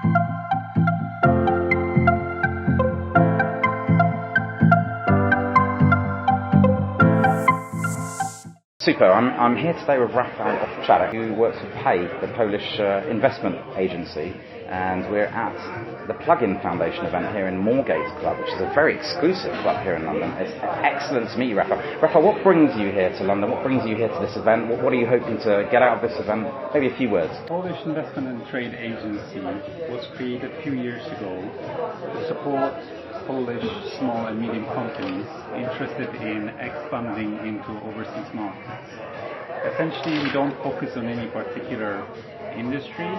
Super. I'm here today with Rafał Owczarek, who works for PAIH, the Polish investment agency, and we're at the Plug-in Foundation event here in Moorgate Club, which is a very exclusive club here in London. It's excellent to meet you, Rafał. Rafał, what brings you here to London? What brings you here to this event? What are you hoping to get out of this event? Maybe a few words. Polish Investment and Trade Agency was created a few years ago to support Polish small and medium companies interested in expanding into overseas markets. Essentially, we don't focus on any particular industry.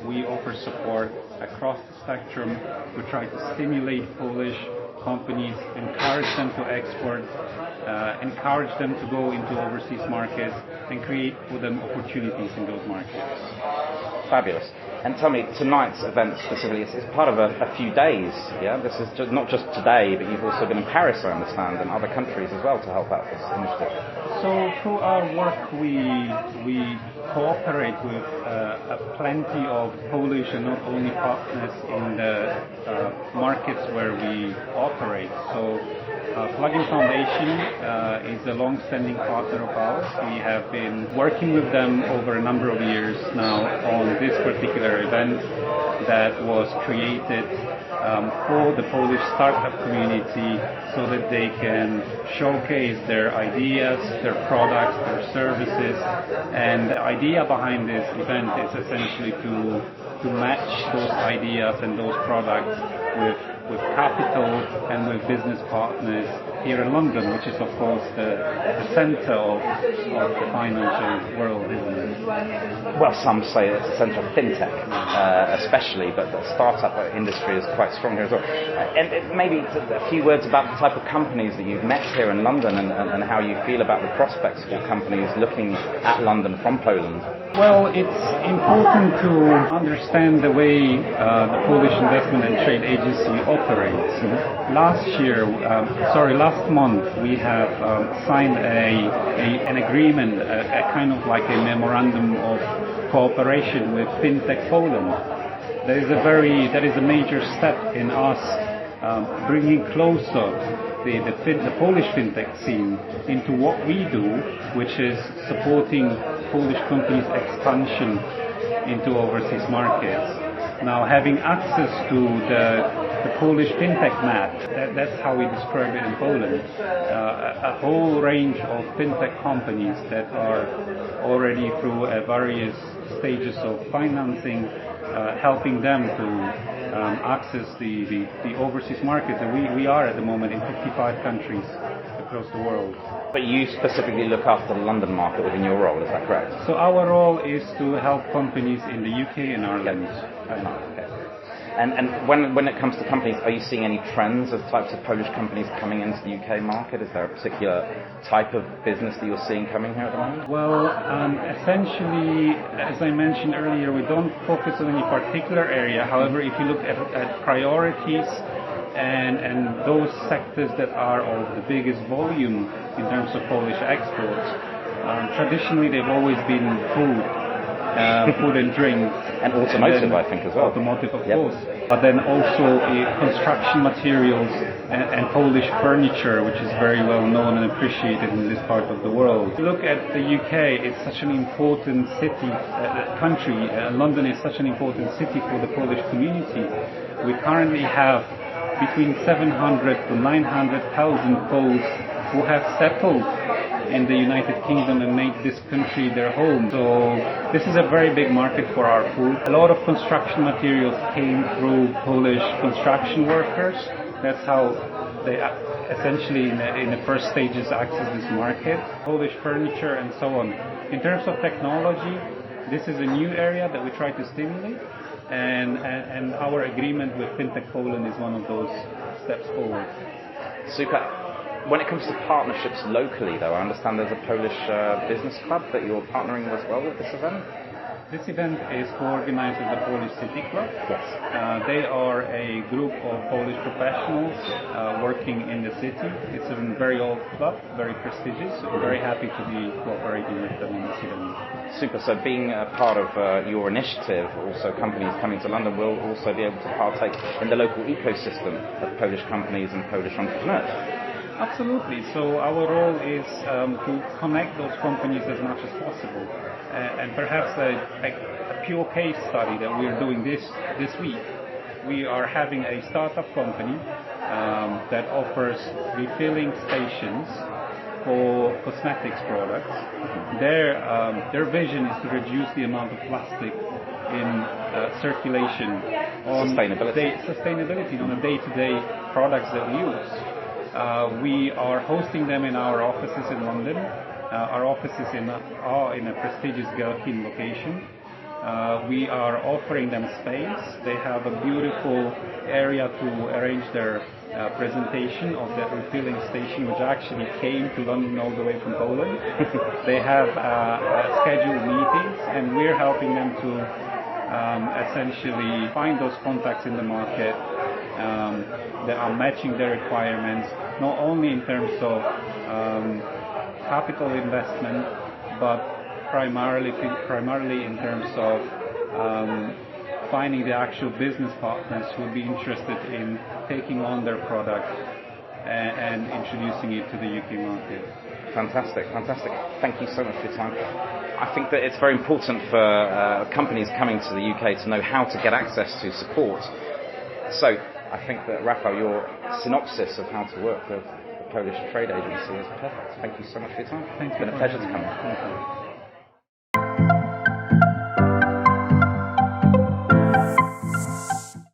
We offer support across the spectrum. We try to stimulate Polish companies, encourage them to export, encourage them to go into overseas markets, and create for them opportunities in those markets. Fabulous. And tell me, tonight's event specifically, it's part of a few days, yeah? This is not just today, but you've also been in Paris, I understand, and other countries as well to help out this initiative. So through our work, we cooperate with plenty of Polish and not only partners in the markets where we operate. So Plug-in Foundation is a long-standing partner of ours. We have been working with them over a number of years now on this particular event that was created for the Polish startup community so that they can showcase their ideas, their products, their services. And the idea behind this event is essentially to match those ideas and those products with capital and with business partners here in London, which is of course the center of the financial world, isn't it? Well, some say it's the center of fintech, especially, but the startup industry is quite strong here as well. And maybe a few words about the type of companies that you've met here in London and how you feel about the prospects for companies looking at London from Poland. Well, it's important to understand the way the Polish Investment and Trade Agency operates. Last month we have signed an agreement, a kind of like a memorandum of cooperation with FinTech Poland. That is a major step in us bringing closer the Polish fintech scene into what we do, which is supporting Polish companies' expansion into overseas markets. Now, having access to the Polish fintech map, that's how we describe it in Poland. A whole range of fintech companies that are already through various stages of financing, helping them to access the overseas markets. And we are at the moment in 55 countries across the world. But you specifically look after the London market within your role, is that correct? So our role is to help companies in the UK and Ireland. Okay. And when it comes to companies, are you seeing any trends of types of Polish companies coming into the UK market? Is there a particular type of business that you're seeing coming here at the moment? Well, essentially, as I mentioned earlier, we don't focus on any particular area. However, if you look at priorities and those sectors that are of the biggest volume in terms of Polish exports, traditionally they've always been food and drinks. And automotive, I think, as well. Automotive, of course. But then also construction materials and Polish furniture, which is very well known and appreciated in this part of the world. If you look at the UK, it's such an important country. London is such an important city for the Polish community. We currently have between 700 to 900,000 Poles who have settled in the United Kingdom and made this country their home. So this is a very big market for our food. A lot of construction materials came through Polish construction workers. That's how they essentially in the first stages access this market. Polish furniture and so on. In terms of technology, this is a new area that we try to stimulate, and our agreement with FinTech Poland is one of those steps forward. Super. When it comes to partnerships locally, though, I understand there's a Polish business club that you're partnering as well with this event? This event is co-organized with the Polish City Club. Yes. They are a group of Polish professionals working in the city. It's a very old club, very prestigious. I'm very happy to be cooperating with them in this event. Super. So being a part of your initiative, also companies coming to London will also be able to partake in the local ecosystem of Polish companies and Polish entrepreneurs. Absolutely. So our role is to connect those companies as much as possible. And perhaps a pure case study that we are doing this week. We are having a startup company that offers refilling stations for cosmetics products. Their vision is to reduce the amount of plastic in circulation on sustainability on a day-to-day products that we use. We are hosting them in our offices in London. Our offices are in a prestigious Gherkin location. We are offering them space. They have a beautiful area to arrange their presentation of the refilling station, which actually came to London all the way from Poland. They have scheduled meetings, and we're helping them to essentially find those contacts in the market that are matching their requirements, not only in terms of capital investment, but primarily in terms of finding the actual business partners who will be interested in taking on their product and introducing it to the UK market. Fantastic. Thank you so much for your time. I think that it's very important for companies coming to the UK to know how to get access to support. So I think that, Rafał, your synopsis of how to work with the Polish trade agency is perfect. Thank you so much for your time. Thank you. It's been a pleasure to come. Thank you.